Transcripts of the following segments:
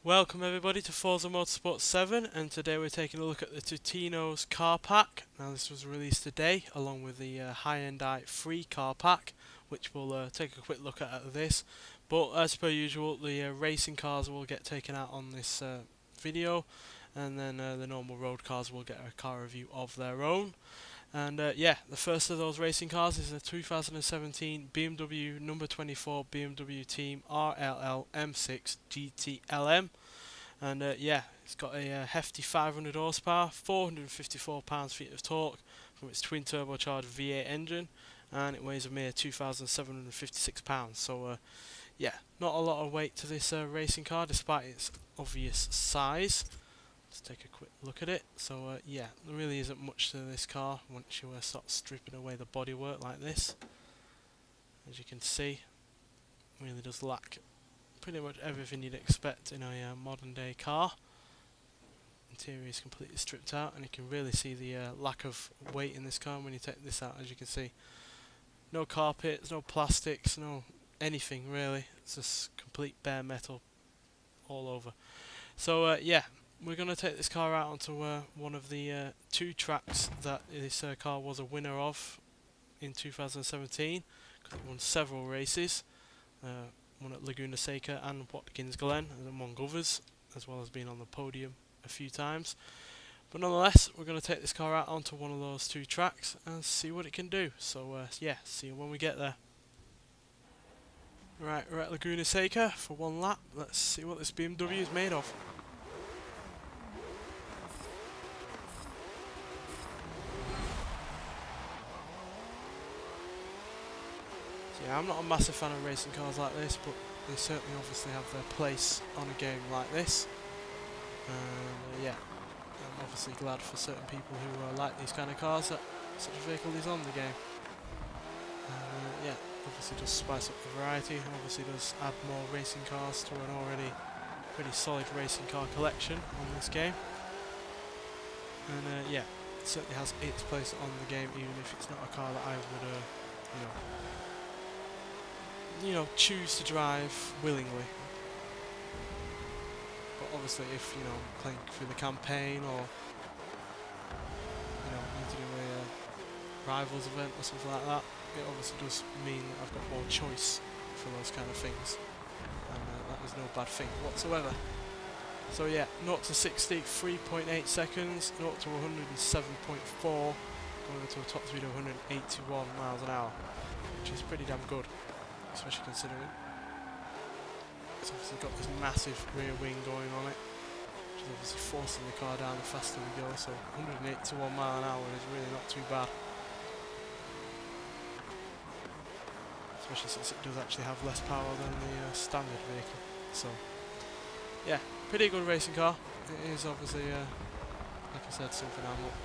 Welcome everybody to Forza Motorsport 7, and today we're taking a look at the Totino's car pack. Now this was released today along with the high-end i3 car pack, which we'll take a quick look at this. But as per usual, the racing cars will get taken out on this video, and then the normal road cars will get a car review of their own. And yeah, the first of those racing cars is a 2017 BMW number 24 BMW Team RLL M6 GTLM. And yeah, it's got a hefty 500 horsepower, 454 pounds-feet of torque from its twin turbocharged V8 engine, and it weighs a mere 2,756 pounds. So yeah, not a lot of weight to this racing car despite its obvious size. Let's take a quick look at it. So yeah, there really isn't much to this car once you start stripping away the bodywork like this. As you can see, it really does lack pretty much everything you'd expect in a modern day car. Interior is completely stripped out, and you can really see the lack of weight in this car when you take this out. As you can see, no carpets, no plastics, no anything really. It's just complete bare metal all over. So yeah, we're going to take this car out onto one of the two tracks that this car was a winner of in 2017, because it won several races, one at Laguna Seca and Watkins Glen, among others, as well as being on the podium a few times. But nonetheless, we're going to take this car out onto one of those two tracks and see what it can do. So yeah, see you when we get there. Right, we're at Laguna Seca for one lap. Let's see what this BMW is made of. Yeah, I'm not a massive fan of racing cars like this, but they certainly obviously have their place on a game like this. And yeah, I'm obviously glad for certain people who like these kind of cars that such a vehicle is on the game. Yeah, obviously does spice up the variety, obviously does add more racing cars to an already pretty solid racing car collection on this game. And yeah, it certainly has its place on the game, even if it's not a car that I would, you know, choose to drive willingly. But obviously, if playing through the campaign, or need to do a rivals event or something like that, it obviously does mean that I've got more choice for those kind of things, and that is no bad thing whatsoever. So yeah, 0 to 60, 3.8 seconds, 0 to 107.4, going to a top speed of 181 miles an hour, which is pretty damn good, especially considering it's obviously got this massive rear wing going on it, which is obviously forcing the car down the faster we go. So 181 mile an hour is really not too bad, especially since it does actually have less power than the standard vehicle. So yeah, pretty good racing car. It is obviously, like I said, something I'm not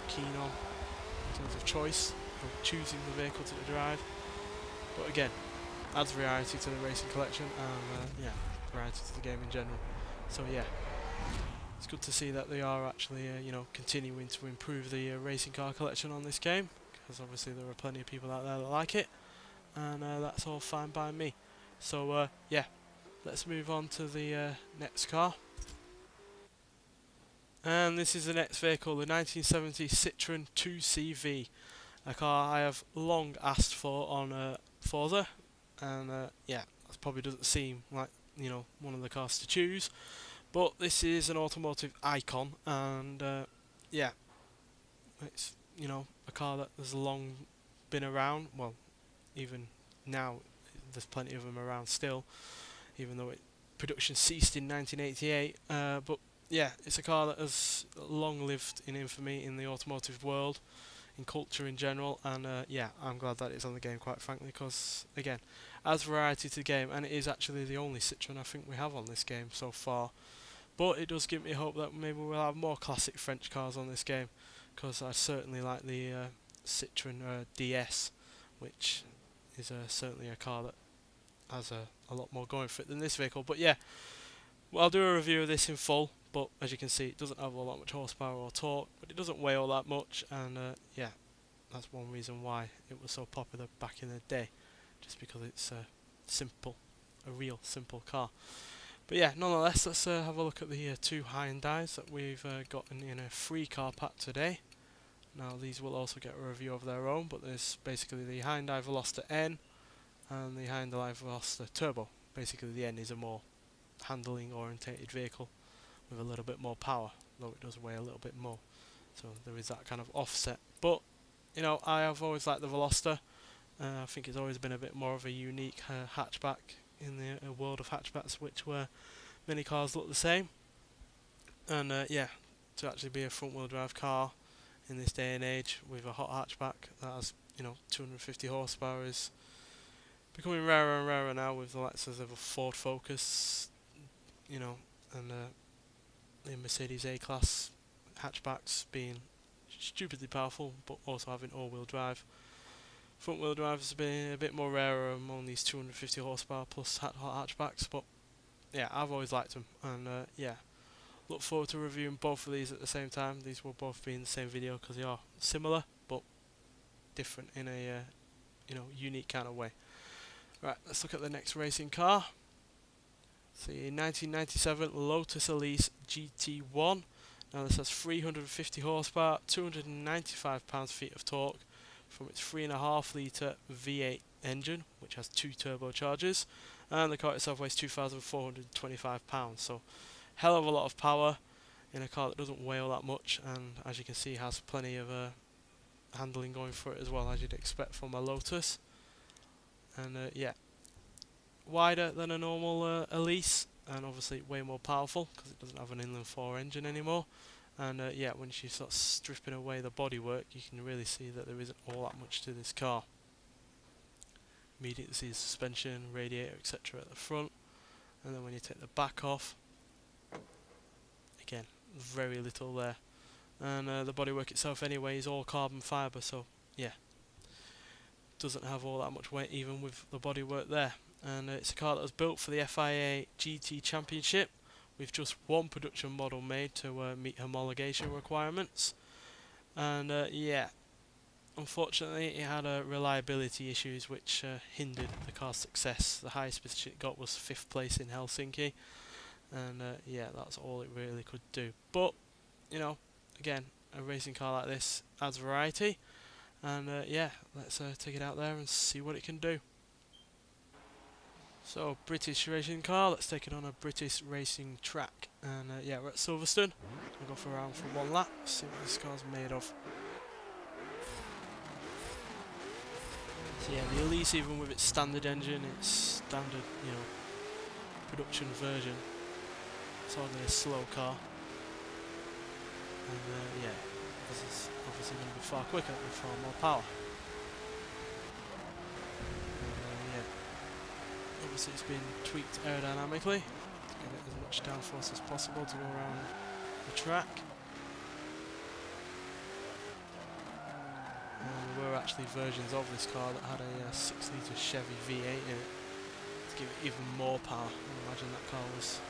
keen on in terms of choice of choosing the vehicle to drive. But again, adds variety to the racing collection, and yeah, variety to the game in general. So yeah, it's good to see that they are actually continuing to improve the racing car collection on this game, because obviously there are plenty of people out there that like it, and that's all fine by me. So yeah, let's move on to the next car. And this is the next vehicle, the 1970 Citroen 2CV, a car I have long asked for on Forza, and yeah, that probably doesn't seem like one of the cars to choose, but this is an automotive icon, and yeah, it's a car that has long been around. Well, even now there's plenty of them around still, even though production ceased in 1988. But yeah, it's a car that has long lived in infamy in the automotive world, in culture in general, and yeah, I'm glad that it's on the game, quite frankly, because again, adds variety to the game, and it is actually the only Citroen I think we have on this game so far. But it does give me hope that maybe we'll have more classic French cars on this game, because I certainly like the Citroen DS, which is certainly a car that has a lot more going for it than this vehicle. But yeah, well, I'll do a review of this in full. But as you can see, it doesn't have all that much horsepower or torque, but it doesn't weigh all that much, and yeah, that's one reason why it was so popular back in the day, just because it's simple, a real simple car. But yeah, nonetheless, let's have a look at the two Hyundais that we've gotten in a free car pack today. Now these will also get a review of their own, but there's basically the Hyundai Veloster N and the Hyundai Veloster Turbo. Basically the N is a more handling orientated vehicle with a little bit more power, though it does weigh a little bit more. So there is that kind of offset. But, you know, I have always liked the Veloster. I think it's always been a bit more of a unique hatchback in the world of hatchbacks, where many cars look the same. And yeah, to actually be a front-wheel drive car in this day and age with a hot hatchback that has, you know, 250 horsepower is becoming rarer and rarer now, with the likes of a Ford Focus, you know, and the Mercedes A-Class hatchbacks being stupidly powerful, but also having all-wheel drive. Front-wheel drive has been a bit more rarer among these 250 horsepower plus hot hatchbacks, but yeah, I've always liked them, and yeah, look forward to reviewing both of these at the same time. These will both be in the same video because they are similar but different in a you know, unique kind of way. Right, let's look at the next racing car. It's the 1997 Lotus Elise GT1. Now this has 350 horsepower, 295 pounds-feet of torque from its 3.5 litre V8 engine, which has 2 turbochargers, and the car itself weighs 2,425 pounds. So hell of a lot of power in a car that doesn't weigh all that much, and as you can see has plenty of handling going for it as well, as you'd expect from a Lotus. And yeah, wider than a normal Elise, and obviously way more powerful because it doesn't have an inline 4 engine anymore. And yeah, when you start stripping away the bodywork, you can really see that there isn't all that much to this car. Immediately see the suspension, radiator, etc. at the front, and then when you take the back off, again, very little there. And the bodywork itself anyway is all carbon fibre, so yeah, doesn't have all that much weight even with the bodywork there. And it's a car that was built for the FIA GT Championship, with just one production model made to meet homologation requirements. And yeah, unfortunately it had reliability issues which hindered the car's success. The highest position it got was 5th place in Helsinki, and yeah, that's all it really could do. But, you know, again, a racing car like this adds variety, and yeah, let's take it out there and see what it can do. So, British racing car, let's take it on a British racing track. And yeah, we're at Silverstone. We'll go for around for one lap, see what this car's made of. So yeah, the Elise, even with its standard engine, its standard, you know, production version, it's hardly a slow car. And yeah, this is obviously going to be far quicker with far more power. Obviously it's been tweaked aerodynamically to give it as much downforce as possible to go around the track. And there were actually versions of this car that had a 6 litre Chevy V8 in it to give it even more power. I imagine that car was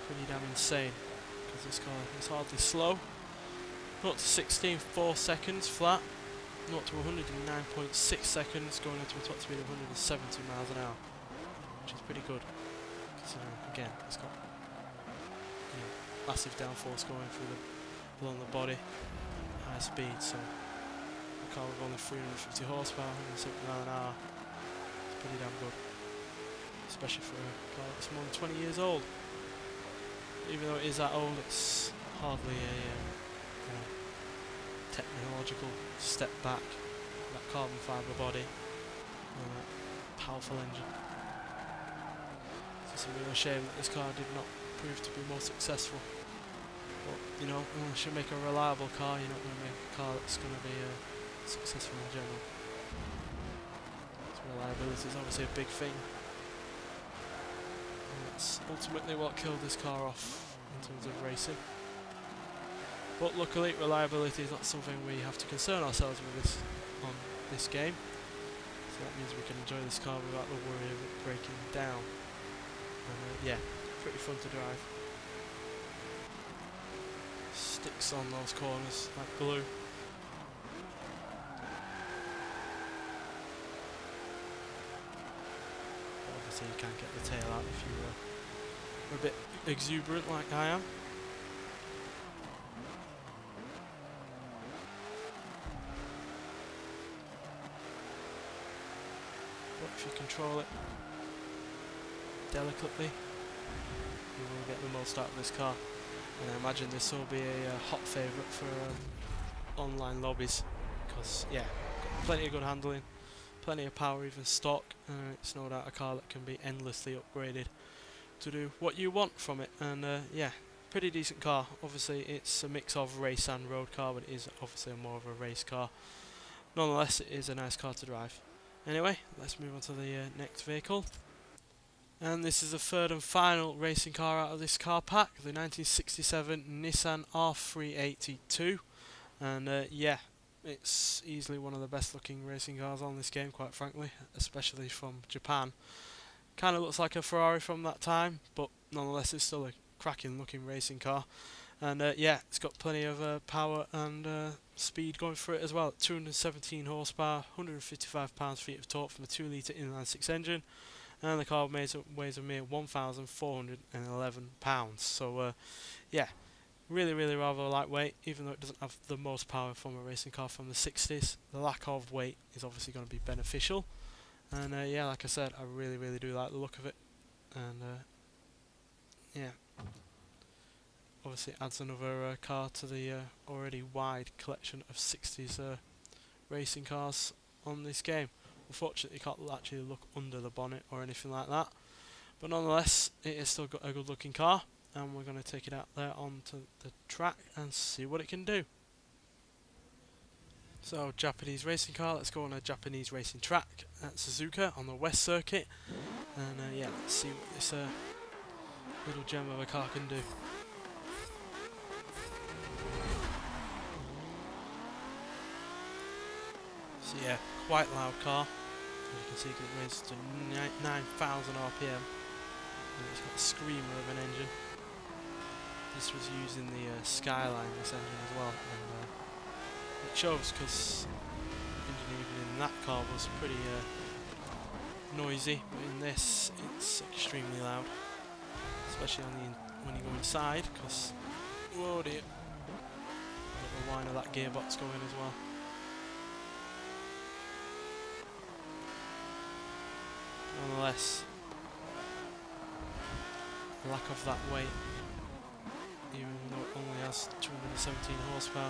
pretty damn insane, because this car is hardly slow. 0 to 16 4 seconds flat, 0 to 109.6 seconds going into a top speed of 170 miles an hour. Which is pretty good, considering again it's got, you know, massive downforce going through along the body, high speed. So a car with only 350 horsepower, 170 miles an hour, it's pretty damn good, especially for a car that's more than 20 years old. Even though it is that old, it's hardly a you know, technological step back. That carbon fibre body, powerful engine. It's a real shame that this car did not prove to be more successful. But, you know, unless you make a reliable car, you're not going to make a car that's going to be successful in general. So reliability is obviously a big thing. And that's ultimately what killed this car off in terms of racing. But luckily, reliability is not something we have to concern ourselves with on this game. So that means we can enjoy this car without the worry of it breaking down. And yeah, pretty fun to drive. Sticks on those corners like glue. Obviously you can't get the tail out if you a bit exuberant like I am. But if you control it delicately, you will get the most out of this car. And I imagine this will be a hot favourite for online lobbies, because yeah, got plenty of good handling, plenty of power, even stock. It's no doubt a car that can be endlessly upgraded to do what you want from it. And yeah, pretty decent car. Obviously it's a mix of race and road car, but it is obviously more of a race car. Nonetheless, it is a nice car to drive. Anyway, let's move on to the next vehicle. And this is the third and final racing car out of this car pack, the 1967 Nissan R380 II. And yeah, it's easily one of the best looking racing cars on this game, quite frankly, especially from Japan. Kind of looks like a Ferrari from that time, but nonetheless it's still a cracking looking racing car. And yeah, it's got plenty of power and speed going for it as well. 217 horsepower, 155 pounds-feet of torque from a 2-litre inline-six engine. And the car weighs a mere 1,411 pounds. So yeah, really rather lightweight, even though it doesn't have the most power from a racing car from the 60s. The lack of weight is obviously going to be beneficial. And yeah, like I said, I really do like the look of it. And yeah, obviously adds another car to the already wide collection of 60s racing cars on this game. Unfortunately, you can't actually look under the bonnet or anything like that, but nonetheless, it is still got a good looking car, and we're going to take it out there onto the track and see what it can do. So, Japanese racing car, let's go on a Japanese racing track at Suzuka on the West Circuit, and yeah, let's see what this little gem of a car can do. So yeah, quite loud car. As you can see, it races to 9,000 RPM, and it's got a screamer of an engine. This was using the Skyline, this engine as well, and it shows because the engine even in that car was pretty noisy, but in this it's extremely loud, especially on when you go inside, because whoa dear, got the whine of that gearbox going as well. Nonetheless, the lack of that weight, even though it only has 217 horsepower,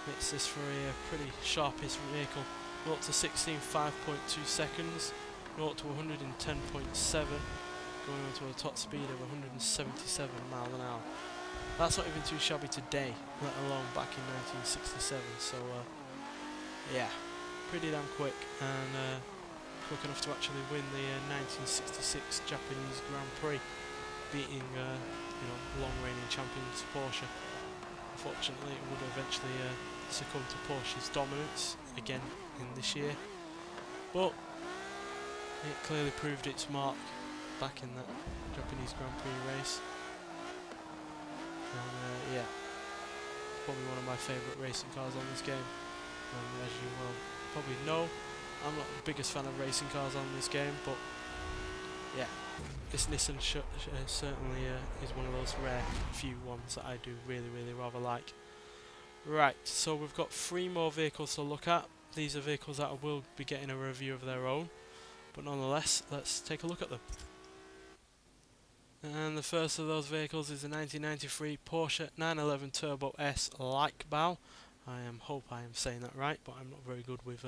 makes this for a pretty sharpish vehicle. 0 to 16, 5.2 seconds, 0 to 110.7, going on to a top speed of 177 miles an hour. That's not even too shabby today, let alone back in 1967, so yeah, pretty damn quick, and quick enough to actually win the 1966 Japanese Grand Prix, beating you know, long reigning champions Porsche. Unfortunately, it would eventually succumb to Porsche's dominance again in this year, but it clearly proved its mark back in that Japanese Grand Prix race. And yeah, probably one of my favourite racing cars on this game. As you will probably know, I'm not the biggest fan of racing cars on this game, but yeah, this Nissan certainly is one of those rare few ones that I do really rather like. Right, so we've got 3 more vehicles to look at. These are vehicles that I will be getting a review of their own, but nonetheless, let's take a look at them. And the first of those vehicles is the 1993 Porsche 911 Turbo S Leichtbau. Hope I am saying that right, but I'm not very good with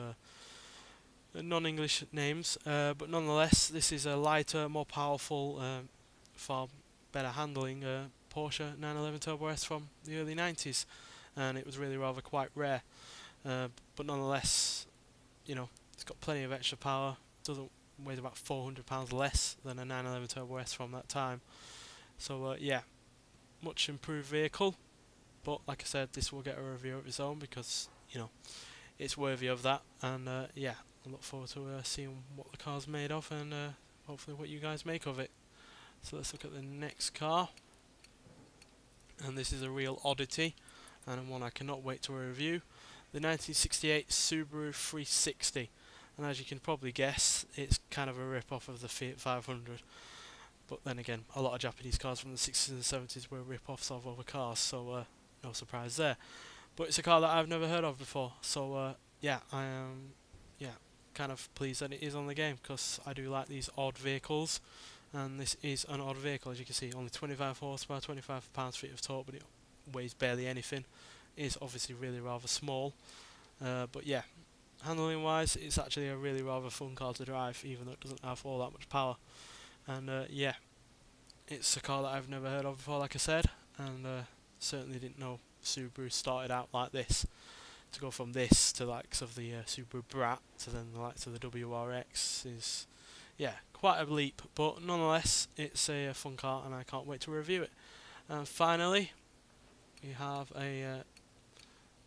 non-English names, but nonetheless, this is a lighter, more powerful, far better handling Porsche 911 Turbo S from the early 90s, and it was really rather quite rare, but nonetheless, you know, it's got plenty of extra power. Weighs about 400 pounds less than a 911 Turbo S from that time, so yeah, much improved vehicle, but like I said, this will get a review of its own because, you know, it's worthy of that, and yeah, I look forward to seeing what the car's made of, and hopefully what you guys make of it. So let's look at the next car, and this is a real oddity, and one I cannot wait to review. The 1968 Subaru 360, and as you can probably guess, it's kind of a rip-off of the Fiat 500. But then again, a lot of Japanese cars from the 60s and 70s were rip-offs of other cars, so no surprise there. But it's a car that I've never heard of before, so yeah, I am kind of pleased that it is on the game, because I do like these odd vehicles, and this is an odd vehicle. As you can see, only 25 horsepower, 25 pounds-feet of torque, but it weighs barely anything. It is obviously really rather small, but yeah, handling wise, it's actually a really rather fun car to drive, even though it doesn't have all that much power. And yeah, it's a car that I've never heard of before, like I said, and certainly didn't know Subaru started out like this. To go from this to the likes of the Subaru Brat to then the likes of the WRX is, yeah, quite a leap, but nonetheless it's a fun car and I can't wait to review it. And finally, we have a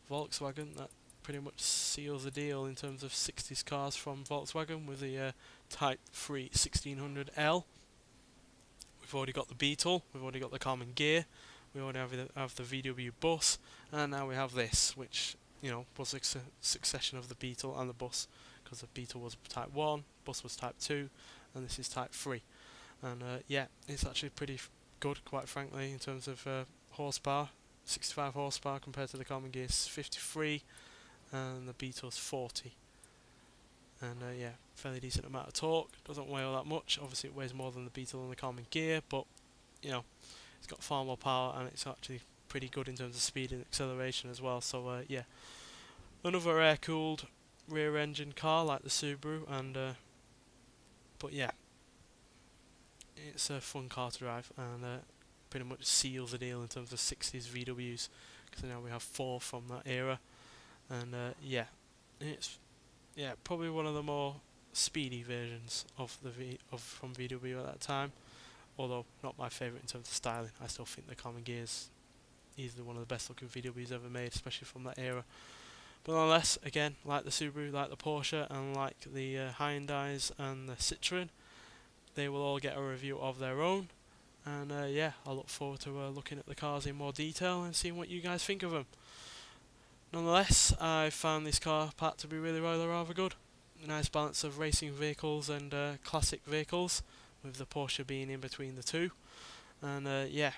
Volkswagen that pretty much seals the deal in terms of 60s cars from Volkswagen, with the Type 3 1600L. We've already got the Beetle, we've already got the Common Gear, we already have the VW bus, and now we have this, which, you know, was a succession of the Beetle and the bus, because the Beetle was Type 1, bus was Type 2, and this is Type 3. And yeah, it's actually pretty good, quite frankly, in terms of horsepower. 65 horsepower compared to the Common Gear's 53, and the Beetle's 40. And yeah, fairly decent amount of torque. Doesn't weigh all that much. Obviously it weighs more than the Beetle and the Common Gear, but you know, it's got far more power, and it's actually pretty good in terms of speed and acceleration as well. So yeah, another air-cooled rear-engine car like the Subaru, and but yeah, it's a fun car to drive, and pretty much seals the deal in terms of 60s VWs, because now we have 4 from that era. And yeah, it's probably one of the more speedy versions of the from VW at that time, although not my favourite in terms of styling. I still think the Common Gear is easily one of the best looking VWs ever made, especially from that era. But nonetheless, again, like the Subaru, like the Porsche, and like the Hyundais and the Citroen, they will all get a review of their own. And yeah, I look forward to looking at the cars in more detail and seeing what you guys think of them. Nonetheless, I found this car pack to be really rather good. A nice balance of racing vehicles and classic vehicles, with the Porsche being in between the two. And yeah,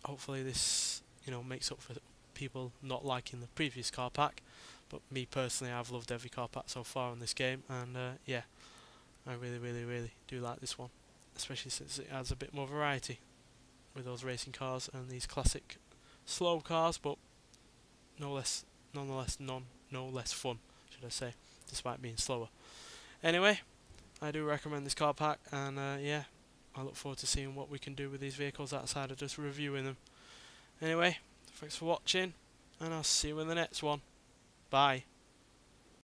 hopefully this, you know, makes up for people not liking the previous car pack. But me personally, I've loved every car pack so far in this game, and yeah, I really do like this one, especially since it adds a bit more variety with those racing cars and these classic slow cars, but no less fun, should I say, despite being slower. Anyway, I do recommend this car pack, and yeah, I look forward to seeing what we can do with these vehicles outside of just reviewing them. Anyway, thanks for watching, and I'll see you in the next one. Bye.